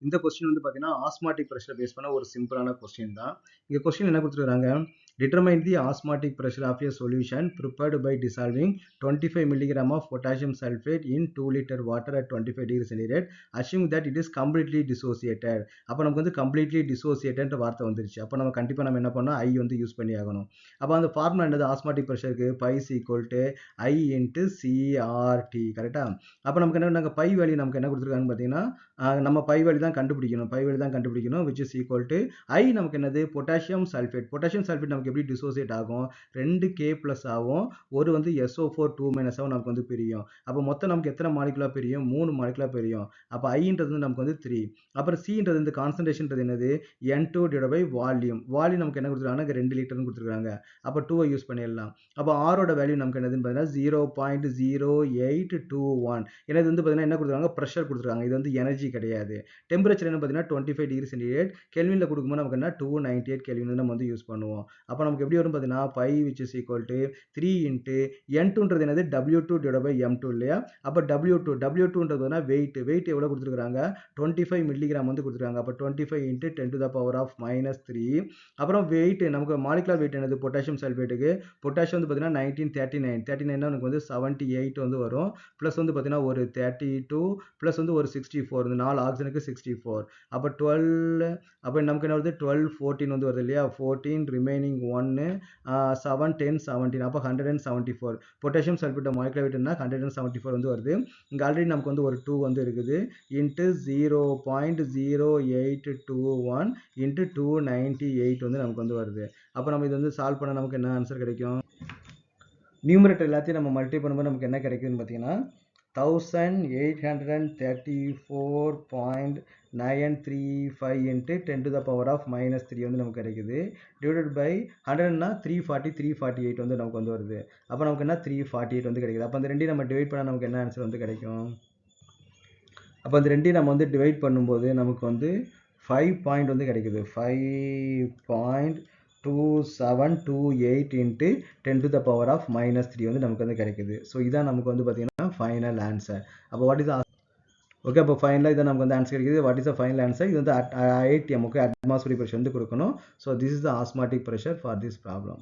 இந்த கொஸ்டின் வந்து பார்த்தீங்கன்னா ஆஸ்மாட்டிக் ப்ரெஷர் பேஸ் பண்ண ஒரு சிம்பிளான கொஸ்டின் தான். இங்க கொஸ்டின் என்ன கொடுத்துருக்காங்க, determine the osmotic pressure of a solution prepared by dissolving 25 milligram of potassium sulfate in 2 liter water at 25 degrees centigrade assuming that it is completely dissociated. அப்போ நமக்கு வந்து completely dissociated வார்த்தை வந்துருச்சு. அப்போ நம்ம கண்டிப்பாக நம்ம என்ன பண்ணோம், I வந்து யூஸ் பண்ணி ஆகணும். அப்போ அந்த ஃபார்முலா என்னது, ஆஸ்மாட்டிக் ப்ரெஷருக்கு pi is equal to i into CRT. கரெக்டாக? அப்போ நமக்கு என்ன பை வேல்யூ நமக்கு என்ன கொடுத்துருக்காங்கன்னு பார்த்தீங்கன்னா நம்ம பை வேல்யூ தான் கண்டுபிடிக்கணும் which is equal to I நமக்கு என்னது பொட்டாசியம் சல்ஃபேட். பொட்டாசியம் சல்ஃபேட் நமக்கு எப்படி டிசோசியேட் ஆகும், 2K plus ஆகும், ஒரு வந்து SO4 2 minus ஆகும், நமக்கு வந்து பிரியும். அப்போ மொத்தம் நமக்கு எத்தனை மாலிகுலா பிரியும், 3 மாலிகுலா பிரியும். அப்போ ஐன்றது நமக்கு வந்து 3. அப்புறம் சின்றது இந்த கான்சன்ட்ரேஷன்றது என்னது, N2 divided by volume. Volume நமக்கு என்ன கொடுத்துருக்காங்க, 2 லிட்டர்னு கொடுத்துருக்காங்க. அப்போ 2 யூஸ் பண்ணிடலாம். அப்போ ஆரோட வேல்யூ நமக்கு என்னதுன்னு பார்த்தீங்கன்னா 0.0821. எனது வந்து பார்த்தீங்கன்னா என்ன கொடுத்துருக்காங்க, ப்ரெஷர் கொடுத்துருக்காங்க. இது வந்து எனர்ஜி கிடையாது. டெம்பரேச்சர் என்ன பார்த்தீங்கன்னா 25 டிகிரி சென்டிகிரேட். கெல்வினில் கொடுக்கும்போது நமக்கு என்ன 298 கெல்வின் நம்ம வந்து யூஸ் பண்ணுவோம். அப்போ நமக்கு எப்படி வரும் பார்த்தீங்கன்னா பை which is equal to 3 into N2ன்றது என்னது W2 divided by M2 இல்லையா. அப்போ W2ன்றது வெயிட் எவ்வளோ கொடுத்துருக்காங்க, 25 மில்லிகிராம் வந்து கொடுத்துருக்காங்க. அப்போ 25 into 10 to the power of minus 3. அப்புறம் வெயிட் நமக்கு மாலிகுலர் வெயிட் என்னது, பொட்டாசியம் சல்ஃபேட்டுக்கு பொட்டாசியம் வந்து பார்த்தீங்கன்னா 1939 நமக்கு வந்து 78 வந்து வரும். ப்ளஸ் வந்து பார்த்தீங்கன்னா ஒரு 32 ப்ளஸ் வந்து ஒரு 64, இந்த 4 ஆக்சிஜனுக்கு 64. அப்போ 12, அப்போ நமக்கு என்ன வருது 12 14 வந்து வருது இல்லையா. 14 ரிமைனிங் 1 7 10 17, அப்போ 174. பொட்டாசியம் சல்ஃபேட் மாலிகுலர் வெயிட்னா 174 வந்து வருது. இங்கே ஆல்ரெடி நமக்கு வந்து ஒரு 2 வந்து இருக்குது. இன்ட்டு 0.0821 இன்ட்டு 298 வந்து நமக்கு வந்து வருது. அப்போ நம்ம இது வந்து சால்வ் பண்ண நமக்கு என்ன ஆன்சர் கிடைக்கும், நியூமரேட்டர் எல்லாத்தையும் நம்ம மல்டிப்ளை பண்ணும்போது நமக்கு என்ன கிடைக்குதுன்னு பார்த்தீங்கன்னா 1834.935 into 10 to the power of minus 3 வந்து நமக்கு கிடைக்குது. டிவைடட் பை 100னா 348 வந்து நமக்கு வந்து வருது. அப்போ நமக்கு என்ன 348 வந்து கிடைக்குது. அப்போ அந்த ரெண்டையும் நம்ம டிவைட் பண்ணால் நமக்கு என்ன ஆன்சர் வந்து கிடைக்கும். அப்போ அந்த ரெண்டையும் நம்ம வந்து டிவைட் பண்ணும்போது நமக்கு வந்து 5 பாயிண்ட் வந்து கிடைக்குது. 5.2728 into 10 to the power of minus 3 வந்து நமக்கு வந்து கிடைக்குது. ஸோ இதான் நமக்கு வந்து பார்த்தீங்கன்னா ஃபைனல் ஆன்சர். அப்போ வாட் இஸ் ஓகே, அப்போ ஃபைனலாக இதை நமக்கு வந்து ஆன்சர் கிடைக்குது. What is the final answer, இது வந்து IITM அட்மாஸ்பியரிக் ப்ரெஷர் வந்து கொடுக்கணும். So this is the osmotic pressure for this problem.